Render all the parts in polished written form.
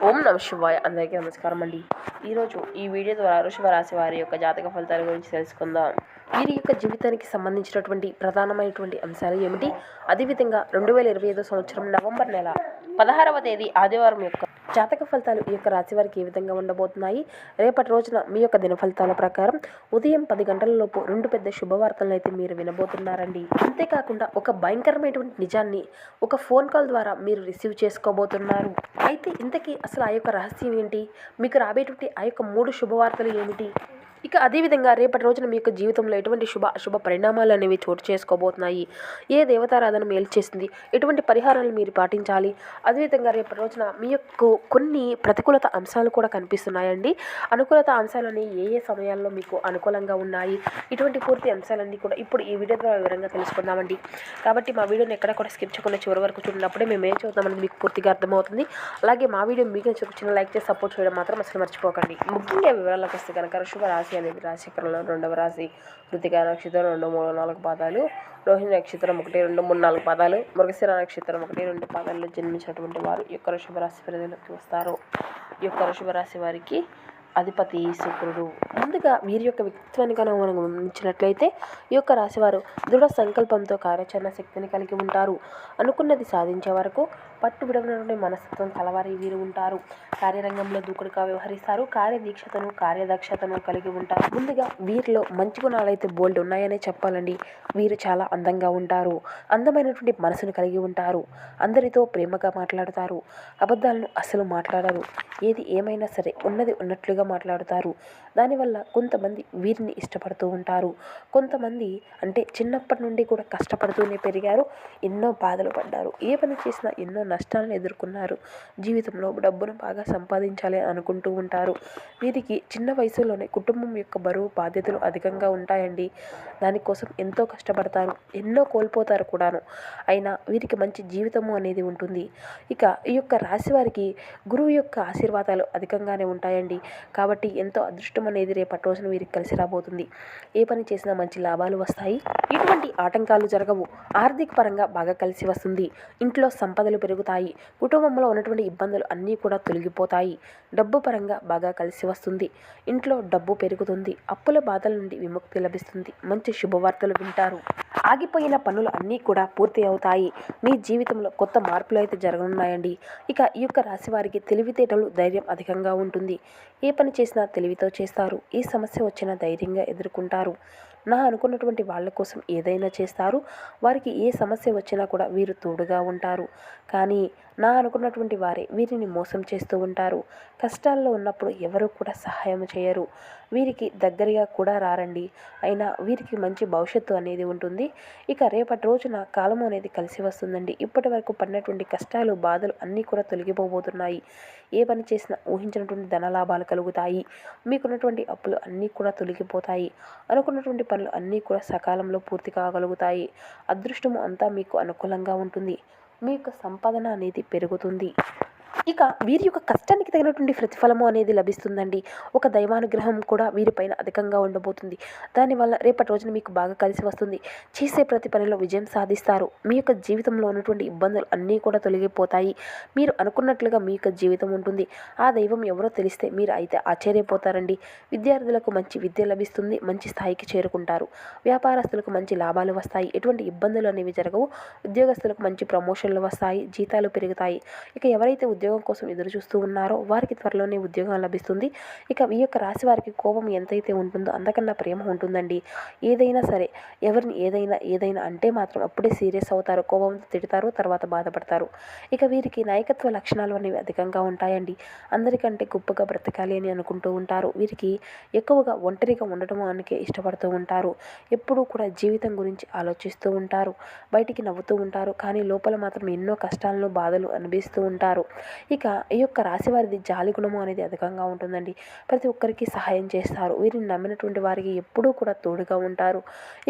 ఓం నమ శివాయ. అందరికీ నమస్కారం అండి. ఈరోజు ఈ వీడియో ద్వారా వృషభ రాశి వారి యొక్క జాతక ఫలితాల గురించి తెలుసుకుందాం. వీరి యొక్క జీవితానికి సంబంధించినటువంటి ప్రధానమైనటువంటి అంశాలు ఏమిటి, అదేవిధంగా 2025 సంవత్సరం నవంబర్ నెల 16వ తేదీ ఆదివారం యొక్క జాతక ఫలితాలు ఈ యొక్క రాశి వారికి ఏ విధంగా ఉండబోతున్నాయి. రేపటి రోజున మీ యొక్క దిన ఫలితాల ప్రకారం ఉదయం 10 గంటల లోపు 2 పెద్ద శుభవార్తలను అయితే మీరు వినబోతున్నారండి. అంతేకాకుండా ఒక భయంకరమైనటువంటి నిజాన్ని ఒక ఫోన్ కాల్ ద్వారా మీరు రిసీవ్ చేసుకోబోతున్నారు. అయితే ఇంతకీ అసలు ఆ యొక్క రహస్యం ఏంటి, మీకు రాబోయేటువంటి ఆ యొక్క 3 శుభవార్తలు ఏమిటి, ఇక అదేవిధంగా రేపటి రోజున మీ యొక్క జీవితంలో ఎటువంటి శుభ అశుభ పరిణామాలు అనేవి చోటు చేసుకోబోతున్నాయి, ఏ దేవతారాధన మేలు చేసింది, ఎటువంటి పరిహారాలు మీరు పాటించాలి, అదేవిధంగా రేపటి రోజున మీ యొక్క కొన్ని ప్రతికూలత అంశాలు కూడా కనిపిస్తున్నాయండి. అనుకూలత అంశాలని ఏ ఏ సమయాల్లో మీకు అనుకూలంగా ఉన్నాయి, ఇటువంటి పూర్తి అంశాలన్నీ కూడా ఇప్పుడు ఈ వీడియో ద్వారా వివరంగా తెలుసుకుందామండి. కాబట్టి మా వీడియోని ఎక్కడ కూడా స్కిప్ చేయకుండా చివరి వరకు చూడినప్పుడే మేము ఏం చదువుతామని మీకు పూర్తిగా అర్థమవుతుంది. అలాగే మా వీడియో మీకు చిన్న లైక్ చేసి సపోర్ట్ చేయడం మాత్రం అసలు మర్చిపోకండి. ముఖ్యంగా వివరాలకు వస్తే కనుక వృషభ రాశి అనేది రాశికరంలో 2వ రాశి. కృతిక నక్షత్రం 2, 3, 4 పాదాలు, రోహిణి నక్షత్రం 1, 2, 3, 4 పాదాలు, మృగశిర నక్షత్రం 1, 2 పాదాల్లో జన్మించినటువంటి వారు ఈ యొక్క వృషభ రాశి పరిధిలోకి వస్తారు. ఈ యొక్క వృషభ రాశి వారికి అధిపతి శుక్రుడు. ముందుగా వీరి యొక్క వ్యక్తిత్వాన్ని కనుక మనం గమనించినట్లయితే ఈ యొక్క రాశివారు దృఢ సంకల్పంతో కార్యాచరణ శక్తిని కలిగి ఉంటారు. అనుకున్నది సాధించే వరకు పట్టు విడవనటువంటి మనస్తత్వం కలవారి వీరు ఉంటారు. కార్యరంగంలో దూకుడుగా వ్యవహరిస్తారు. కార్యదీక్షతను కార్యదక్షతను కలిగి ఉంటారు. ముందుగా వీరిలో మంచి గుణాలు అయితే బోల్డ్ ఉన్నాయనే చెప్పాలండి. వీరు చాలా అందంగా ఉంటారు. అందమైనటువంటి మనసును కలిగి ఉంటారు. అందరితో ప్రేమగా మాట్లాడతారు. అబద్ధాలను అసలు మాట్లాడరు. ఏది ఏమైనా సరే ఉన్నది ఉన్నట్లుగా మాట్లాడుతారు. దానివల్ల కొంతమంది వీరిని ఇష్టపడుతూ ఉంటారు. కొంతమంది అంటే చిన్నప్పటి నుండి కూడా కష్టపడుతూనే పెరిగారు. ఎన్నో బాధలు పడ్డారు. ఏ పని చేసినా ఎన్నో నష్టాలను ఎదుర్కొన్నారు. జీవితంలో డబ్బును బాగా సంపాదించాలి అనుకుంటూ ఉంటారు. వీరికి చిన్న వయసులోనే కుటుంబం యొక్క బరువు బాధ్యతలు అధికంగా ఉంటాయండి. దానికోసం ఎంతో కష్టపడతారు. ఎన్నో కోల్పోతారు కూడాను. అయినా వీరికి మంచి జీవితము అనేది ఉంటుంది. ఇక ఈ యొక్క రాశి వారికి గురువు యొక్క ఆశీర్వాదాలు అధికంగానే ఉంటాయండి. కాబట్టి ఎంతో అదృష్టం అనేది రేపటి రోజున వీరికి కలిసి రాబోతుంది. ఏ పని చేసినా మంచి లాభాలు వస్తాయి. ఎటువంటి ఆటంకాలు జరగవు. ఆర్థిక పరంగా బాగా కలిసి వస్తుంది. ఇంట్లో సంపదలు పెరుగుతాయి. కుటుంబంలో ఉన్నటువంటి ఇబ్బందులు అన్నీ కూడా తొలగిపోతాయి. డబ్బు పరంగా బాగా కలిసి వస్తుంది. ఇంట్లో డబ్బు పెరుగుతుంది. అప్పుల బాధల నుండి విముక్తి లభిస్తుంది. మంచి శుభవార్తలు వింటారు. ఆగిపోయిన పనులు అన్నీ కూడా పూర్తి అవుతాయి. మీ జీవితంలో కొత్త మార్పులు అయితే జరగనున్నాయండి. ఇక ఈ యొక్క రాశి వారికి తెలివితేటలు ధైర్యం అధికంగా ఉంటుంది. ఏ పని చేసినా తెలివితో చేస్తారు. ఏ సమస్య వచ్చినా ధైర్యంగా ఎదుర్కొంటారు. నా అనుకున్నటువంటి వాళ్ళ కోసం ఏదైనా చేస్తారు. వారికి ఏ సమస్య వచ్చినా కూడా వీరు తోడుగా ఉంటారు. కానీ నా అనుకున్నటువంటి వారే వీరిని మోసం చేస్తూ ఉంటారు. కష్టాల్లో ఉన్నప్పుడు ఎవరు కూడా సహాయం చేయరు. వీరికి దగ్గరగా కూడా రారండి. అయినా వీరికి మంచి భవిష్యత్తు అనేది ఉంటుంది. ఇక రేపటి రోజున కాలం అనేది కలిసి వస్తుందండి. ఇప్పటి వరకు పడినటువంటి కష్టాలు బాధలు అన్నీ కూడా తొలగిపోబోతున్నాయి. ఏ పని చేసినా ఊహించినటువంటి ధనలాభాలు కలుగుతాయి. మీకున్నటువంటి అప్పులు అన్నీ కూడా తొలగిపోతాయి. అనుకున్నటువంటి పనులు అన్నీ కూడా సకాలంలో పూర్తి కాగలుగుతాయి. అదృష్టము అంతా మీకు అనుకూలంగా ఉంటుంది. మీ యొక్క సంపాదన అనేది పెరుగుతుంది. ఇక వీరి యొక్క కష్టానికి తగినటువంటి ప్రతిఫలము అనేది లభిస్తుందండి. ఒక దైవానుగ్రహం కూడా వీరిపైన అధికంగా ఉండబోతుంది. దానివల్ల రేపటి రోజున మీకు బాగా కలిసి వస్తుంది. చేసే ప్రతి పనిలో విజయం సాధిస్తారు. మీ యొక్క జీవితంలో ఉన్నటువంటి ఇబ్బందులు అన్నీ కూడా తొలగిపోతాయి. మీరు అనుకున్నట్లుగా మీ యొక్క జీవితం ఉంటుంది. ఆ దైవం ఎవరో తెలిస్తే మీరు అయితే ఆశ్చర్యపోతారండి. విద్యార్థులకు మంచి విద్య లభిస్తుంది. మంచి స్థాయికి చేరుకుంటారు. వ్యాపారస్తులకు మంచి లాభాలు వస్తాయి. ఎటువంటి ఇబ్బందులు అనేవి జరగవు. ఉద్యోగస్తులకు మంచి ప్రమోషన్లు వస్తాయి. జీతాలు పెరుగుతాయి. ఇక ఎవరైతే ఉద్యోగం కోసం ఎదురు చూస్తూ ఉన్నారో వారికి త్వరలోనే ఉద్యోగం లభిస్తుంది. ఇక ఈ యొక్క రాశి వారికి కోపం ఎంతైతే ఉంటుందో అంతకన్నా ప్రేమ ఉంటుందండి. ఏదైనా సరే ఎవరిని ఏదైనా అంటే మాత్రం అప్పుడే సీరియస్ అవుతారు. కోపంతో తిడతారు, తర్వాత బాధపడతారు. ఇక వీరికి నాయకత్వ లక్షణాలు అనేవి అధికంగా ఉంటాయండి. అందరికంటే గొప్పగా బ్రతకాలి అని అనుకుంటూ ఉంటారు. వీరికి ఎక్కువగా ఒంటరిగా ఉండటం అనికే ఇష్టపడుతూ ఉంటారు. ఎప్పుడూ కూడా జీవితం గురించి ఆలోచిస్తూ ఉంటారు. బయటికి నవ్వుతూ ఉంటారు. కానీ లోపల మాత్రం ఎన్నో కష్టాలను బాధలు అనుభవిస్తూ ఉంటారు. ఇక ఈ యొక్క రాశి వారిది జాలి గుణము అనేది అధికంగా ఉంటుందండి. ప్రతి ఒక్కరికి సహాయం చేస్తారు. వీరిని నమ్మినటువంటి వారికి ఎప్పుడూ కూడా తోడుగా ఉంటారు.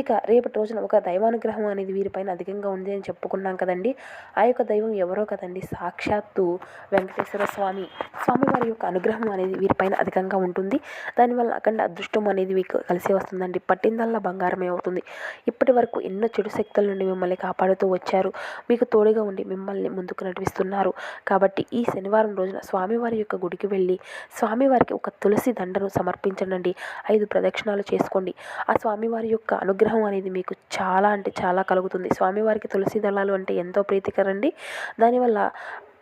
ఇక రేపటి రోజున ఒక దైవానుగ్రహం అనేది వీరిపైన అధికంగా ఉంది అని చెప్పుకున్నాం కదండి. ఆ యొక్క దైవం ఎవరో కదండి, సాక్షాత్తు వెంకటేశ్వర స్వామి. స్వామివారి యొక్క అనుగ్రహం అనేది వీరిపైన అధికంగా ఉంటుంది. దానివల్ల అఖండ అదృష్టం అనేది మీకు కలిసి వస్తుందండి. పట్టిందల్లా బంగారమే అవుతుంది. ఇప్పటి వరకు ఎన్నో చెడు శక్తుల నుండి మిమ్మల్ని కాపాడుతూ వచ్చారు. మీకు తోడుగా ఉండి మిమ్మల్ని ముందుకు నడిపిస్తున్నారు. కాబట్టి ఈ శనివారం రోజున స్వామివారి యొక్క గుడికి వెళ్ళి స్వామివారికి ఒక తులసి దండను సమర్పించండి. 5 ప్రదక్షిణాలు చేసుకోండి. ఆ స్వామివారి యొక్క అనుగ్రహం అనేది మీకు చాలా అంటే చాలా కలుగుతుంది. స్వామివారికి తులసి దళాలు అంటే ఎంతో ప్రీతికరండి. దానివల్ల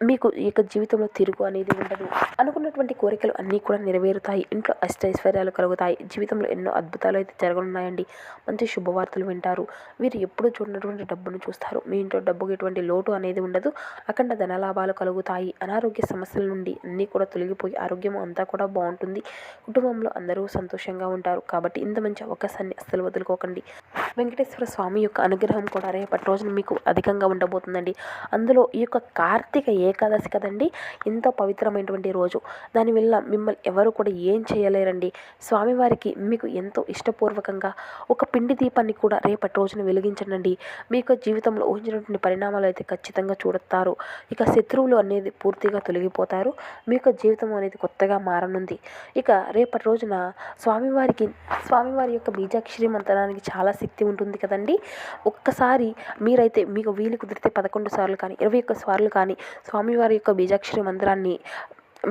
మీకు ఈ యొక్క జీవితంలో తిరుగు అనేది ఉండదు. అనుకున్నటువంటి కోరికలు అన్నీ కూడా నెరవేరుతాయి. ఇంట్లో అష్టైశ్వర్యాలు కలుగుతాయి. జీవితంలో ఎన్నో అద్భుతాలు అయితే జరగనున్నాయండి. మంచి శుభవార్తలు వింటారు. వీరు ఎప్పుడు చూడనటువంటి డబ్బును చూస్తారు. మీ ఇంట్లో డబ్బుకి ఎటువంటి లోటు అనేది ఉండదు. అఖండ ధనలాభాలు కలుగుతాయి. అనారోగ్య సమస్యల నుండి అన్నీ కూడా తొలగిపోయి ఆరోగ్యం అంతా కూడా బాగుంటుంది. కుటుంబంలో అందరూ సంతోషంగా ఉంటారు. కాబట్టి ఇంత మంచి అవకాశాన్ని అస్సలు వదులుకోకండి. వెంకటేశ్వర స్వామి యొక్క అనుగ్రహం కూడా రేపటి రోజున మీకు అధికంగా ఉండబోతుందండి. అందులో ఈ యొక్క కార్తీక ఏకాదశి కదండి, ఎంతో పవిత్రమైనటువంటి రోజు. దానివల్ల మిమ్మల్ని ఎవరు కూడా ఏం చేయలేరండి. స్వామివారికి మీకు ఎంతో ఇష్టపూర్వకంగా ఒక పిండి దీపాన్ని కూడా రేపటి రోజున వెలిగించండి. మీ యొక్క జీవితంలో ఊహించినటువంటి పరిణామాలు అయితే ఖచ్చితంగా చూడతారు. ఇక శత్రువులు అనేది పూర్తిగా తొలగిపోతారు. మీ యొక్క జీవితం అనేది కొత్తగా మారనుంది. ఇక రేపటి రోజున స్వామివారి యొక్క బీజాక్షరి మంత్రానికి చాలా శక్తి ఉంటుంది కదండి. ఒక్కసారి మీరైతే మీకు వీలు కుదిరితే 11 సార్లు కానీ 21 సార్లు కానీ స్వామివారి యొక్క బీజాక్షరి మంత్రాన్ని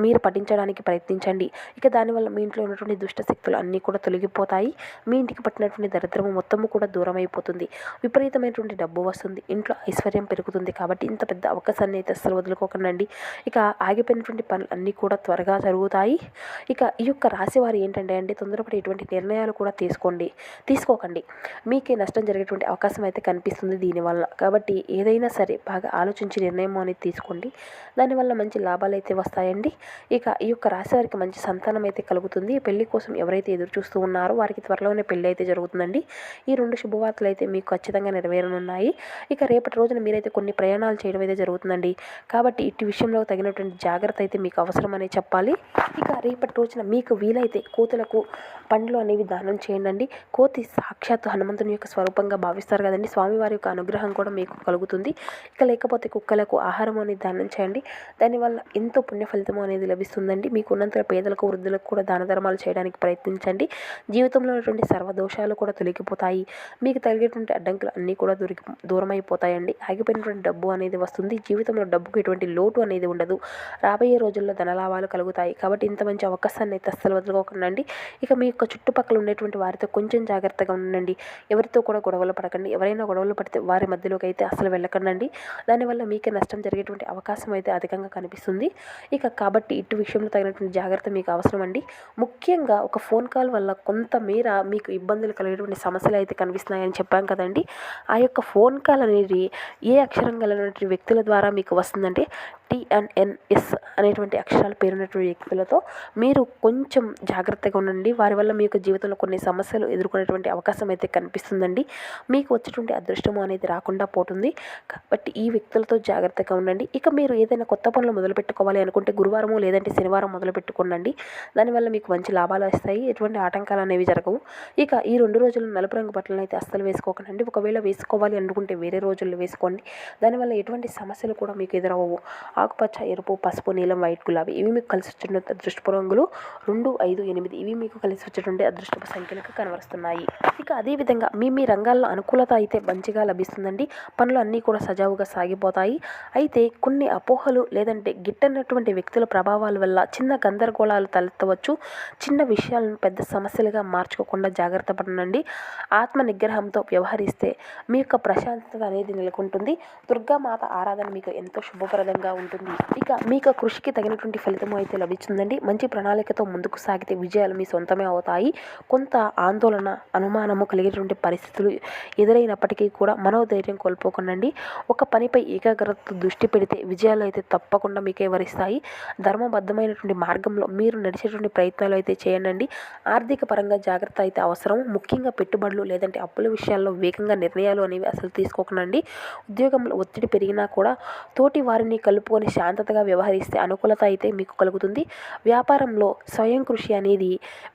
మీరు పఠించడానికి ప్రయత్నించండి. ఇక దానివల్ల మీ ఇంట్లో ఉన్నటువంటి దుష్ట శక్తులు అన్నీ కూడా తొలగిపోతాయి. మీ ఇంటికి పట్టినటువంటి దరిద్రము మొత్తము కూడా దూరం అయిపోతుంది. విపరీతమైనటువంటి డబ్బు వస్తుంది. ఇంట్లో ఐశ్వర్యం పెరుగుతుంది. కాబట్టి ఇంత పెద్ద అవకాశాన్ని అయితే అస్సలు వదులుకోకండి. ఇక ఆగిపోయినటువంటి పనులు అన్నీ కూడా త్వరగా జరుగుతాయి. ఇక ఈ యొక్క రాశి వారు ఏంటంటే తొందరపడి ఎటువంటి నిర్ణయాలు కూడా తీసుకోకండి. మీకే నష్టం జరిగేటువంటి అవకాశం అయితే కనిపిస్తుంది దీనివల్ల. కాబట్టి ఏదైనా సరే బాగా ఆలోచించి నిర్ణయం అనేది తీసుకోండి. దానివల్ల మంచి లాభాలు అయితే వస్తాయండి. ఇక ఈ యొక్క రాశి వారికి మంచి సంతానం అయితే కలుగుతుంది. పెళ్లి కోసం ఎవరైతే ఎదురు చూస్తూ ఉన్నారో వారికి త్వరలోనే పెళ్లి అయితే జరుగుతుందండి. ఈ 2 శుభవార్తలు అయితే మీకు ఖచ్చితంగా నెరవేరనున్నాయి. ఇక రేపటి రోజున మీరైతే కొన్ని ప్రయాణాలు చేయడం అయితే జరుగుతుందండి. కాబట్టి ఇటు విషయంలో తగినటువంటి జాగ్రత్త అయితే మీకు అవసరం అనే చెప్పాలి. ఇక రేపటి రోజున మీకు వీలైతే కోతులకు పండ్లు అనేవి దానం చేయండి. కోతి సాక్షాత్ హనుమంతుని యొక్క స్వరూపంగా భావిస్తారు కదండి. స్వామివారి యొక్క అనుగ్రహం కూడా మీకు కలుగుతుంది. ఇక లేకపోతే కుక్కలకు ఆహారం అనేది దానం చేయండి. దానివల్ల ఎంతో పుణ్య ఫలితం అనేది లభిస్తుందండి. మీకు ఉన్నంత పేదలకు వృద్ధులకు కూడా దాన ధర్మాలు చేయడానికి ప్రయత్నించండి. జీవితంలో ఉన్నటువంటి సర్వదోషాలు కూడా తొలగిపోతాయి. మీకు తగిలేటువంటి అడ్డంకులు అన్నీ కూడా దూరం అయిపోతాయండి. ఆగిపోయినటువంటి డబ్బు అనేది వస్తుంది. జీవితంలో డబ్బుకు ఎటువంటి లోటు అనేది ఉండదు. రాబోయే రోజుల్లో ధనలాభాలు కలుగుతాయి. కాబట్టి ఇంత మంచి అవకాశాన్ని అయితే అస్సలు వదులుకోకండి. ఇక మీ యొక్క చుట్టుపక్కల ఉండేటువంటి వారితో కొంచెం జాగ్రత్తగా ఉండండి. ఎవరితో కూడా గొడవలు పడకండి. ఎవరైనా గొడవలు పడితే వారి మధ్యలోకి అయితే అస్సలు వెళ్ళకండి. దానివల్ల మీకే నష్టం జరిగేటువంటి అవకాశం అయితే అధికంగా కనిపిస్తుంది. ఇక కాబట్టి ఇటు విషయంలో తగినటువంటి జాగ్రత్త మీకు అవసరం అండి. ముఖ్యంగా ఒక ఫోన్ కాల్ వల్ల కొంతమేర మీకు ఇబ్బందులు కలిగేటువంటి సమస్యలు అయితే కనిపిస్తున్నాయని చెప్పాం కదండి. ఆ యొక్క ఫోన్ కాల్ అనేది ఏ అక్షరం కలిగినటువంటి వ్యక్తుల ద్వారా మీకు వస్తుందంటే TNNS అనేటువంటి అక్షరాల పేరున్నటువంటి వ్యక్తులతో మీరు కొంచెం జాగ్రత్తగా ఉండండి. వారి వల్ల మీ యొక్క జీవితంలో కొన్ని సమస్యలు ఎదుర్కొనేటువంటి అవకాశం అయితే కనిపిస్తుందండి. మీకు వచ్చేటువంటి అదృష్టము అనేది రాకుండా పోతుంది. కాబట్టి ఈ వ్యక్తులతో జాగ్రత్తగా ఉండండి. ఇక మీరు ఏదైనా కొత్త పనులు మొదలు పెట్టుకోవాలి అనుకుంటే గురువారము లేదంటే శనివారం మొదలు పెట్టుకోండి. దానివల్ల మీకు మంచి లాభాలు వస్తాయి. ఎటువంటి ఆటంకాలు అనేవి జరగవు. ఇక ఈ 2 రోజులు నలుపు రంగు బట్టలను అయితే అస్సలు వేసుకోకండి. ఒకవేళ వేసుకోవాలి అనుకుంటే వేరే రోజుల్లో వేసుకోండి. దానివల్ల ఎటువంటి సమస్యలు కూడా మీకు ఎదురవ్వవు. ఆకుపచ్చ, ఎరుపు, పసుపు, నీలం, వైట్, గులాబీ ఇవి మీకు కలిసి వచ్చేటువంటి అదృష్టపు రంగులు 2, 5, 8 ఇవి మీకు కలిసి వచ్చేటువంటి అదృష్టపు సంఖ్యలకు కనబరుస్తున్నాయి. ఇక అదేవిధంగా మీ రంగాల్లో అనుకూలత అయితే మంచిగా లభిస్తుందండి. పనులు అన్నీ కూడా సజావుగా సాగిపోతాయి. అయితే కొన్ని అపోహలు లేదంటే గిట్టనటువంటి వ్యక్తుల ప్రభావాల వల్ల చిన్న గందరగోళాలు తలెత్తవచ్చు. చిన్న విషయాలను పెద్ద సమస్యలుగా మార్చుకోకుండా జాగ్రత్త పడండి. ఆత్మ నిగ్రహంతో వ్యవహరిస్తే మీ యొక్క ప్రశాంతత అనేది నెలకొంటుంది. దుర్గామాత ఆరాధన మీకు ఎంతో శుభప్రదంగా ఉంటుంది. ఇక మీకు కృషికి తగినటువంటి ఫలితం అయితే లభిస్తుందండి. మంచి ప్రణాళికతో ముందుకు సాగితే విజయాలు మీ సొంతమే అవుతాయి. కొంత ఆందోళన, అనుమానము కలిగేటువంటి పరిస్థితులు ఎదురైనప్పటికీ కూడా మనోధైర్యం కోల్పోకండి. ఒక పనిపై ఏకాగ్రత దృష్టి పెడితే విజయాలు అయితే తప్పకుండా మీకే వరిస్తాయి. ధర్మబద్ధమైనటువంటి మార్గంలో మీరు నడిచేటువంటి ప్రయత్నాలు అయితే చేయండి. ఆర్థిక పరంగా జాగ్రత్త అయితే అవసరం. ముఖ్యంగా పెట్టుబడులు లేదంటే అప్పుల విషయాల్లో వేగంగా నిర్ణయాలు అనేవి అసలు తీసుకోకండి. ఉద్యోగంలో ఒత్తిడి పెరిగినా కూడా తోటి వారిని కలుపుకొని తీసుకొని శాంతతగా వ్యవహరిస్తే అనుకూలత అయితే మీకు కలుగుతుంది. వ్యాపారంలో స్వయం కృషి అనేది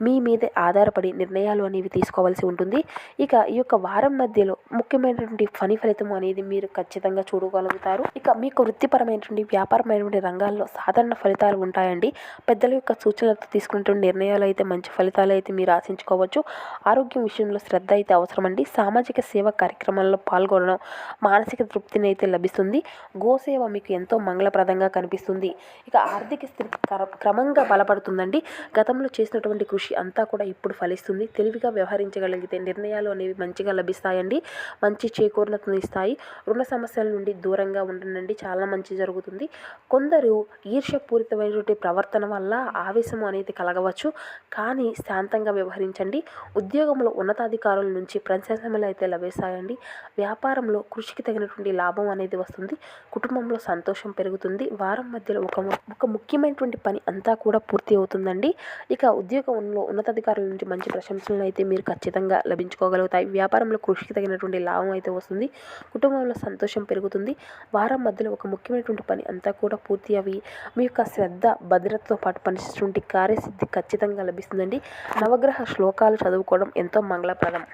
మీ మీదే ఆధారపడి నిర్ణయాలు అనేవి తీసుకోవాల్సి ఉంటుంది. ఇక ఈ యొక్క వారం మధ్యలో ముఖ్యమైనటువంటి పని ఫలితం అనేది మీరు ఖచ్చితంగా చూడగలుగుతారు. ఇక మీకు వృత్తిపరమైనటువంటి వ్యాపారమైనటువంటి రంగాల్లో సాధారణ ఫలితాలు ఉంటాయండి. పెద్దల యొక్క సూచనలతో తీసుకున్నటువంటి నిర్ణయాలు అయితే మంచి ఫలితాలు అయితే మీరు ఆశించుకోవచ్చు. ఆరోగ్యం విషయంలో శ్రద్ధ అయితే అవసరమండి. సామాజిక సేవ కార్యక్రమాల్లో పాల్గొనడం మానసిక తృప్తిని అయితే లభిస్తుంది. గోసేవ మీకు ఎంతో మంగళప్రదంగా కనిపిస్తుంది. ఇక ఆర్థిక స్థితి క్రమంగా బలపడుతుందండి. గతంలో చేసినటువంటి కృషి అంతా కూడా ఇప్పుడు ఫలిస్తుంది. తెలివిగా వ్యవహరించగలిగితే నిర్ణయాలు అనేవి మంచిగా లభిస్తాయండి. మంచి చేకూర్ణతను ఇస్తాయి. రుణ సమస్యల నుండి దూరంగా ఉండండి, చాలా మంచి జరుగుతుంది. కొందరు ఈర్ష్యపూరితమైనటువంటి ప్రవర్తన వల్ల ఆవేశం అనేది కలగవచ్చు, కానీ శాంతంగా వ్యవహరించండి. ఉద్యోగంలో ఉన్నతాధికారుల నుంచి ప్రశంసలు అయితే లభిస్తాయండి. వ్యాపారంలో కృషికి తగినటువంటి లాభం అనేది వస్తుంది. కుటుంబంలో సంతోషం పెరుగుతుంది. వారం మధ్యలో ఒక ముఖ్యమైనటువంటి పని అంతా కూడా పూర్తి అవుతుందండి. ఇక ఉద్యోగంలో ఉన్నతాధికారుల నుంచి మంచి ప్రశంసలను అయితే మీరు ఖచ్చితంగా లభించుకోగలుగుతాయి. వ్యాపారంలో కృషికి తగినటువంటి లాభం అయితే వస్తుంది. కుటుంబంలో సంతోషం పెరుగుతుంది. వారం మధ్యలో ఒక ముఖ్యమైనటువంటి పని అంతా కూడా పూర్తి అవి మీ యొక్క శ్రద్ధ భద్రతతో పాటు పనిచేసేటువంటి కార్యసిద్ధి ఖచ్చితంగా లభిస్తుందండి. నవగ్రహ శ్లోకాలు చదువుకోవడం ఎంతో మంగళప్రదం.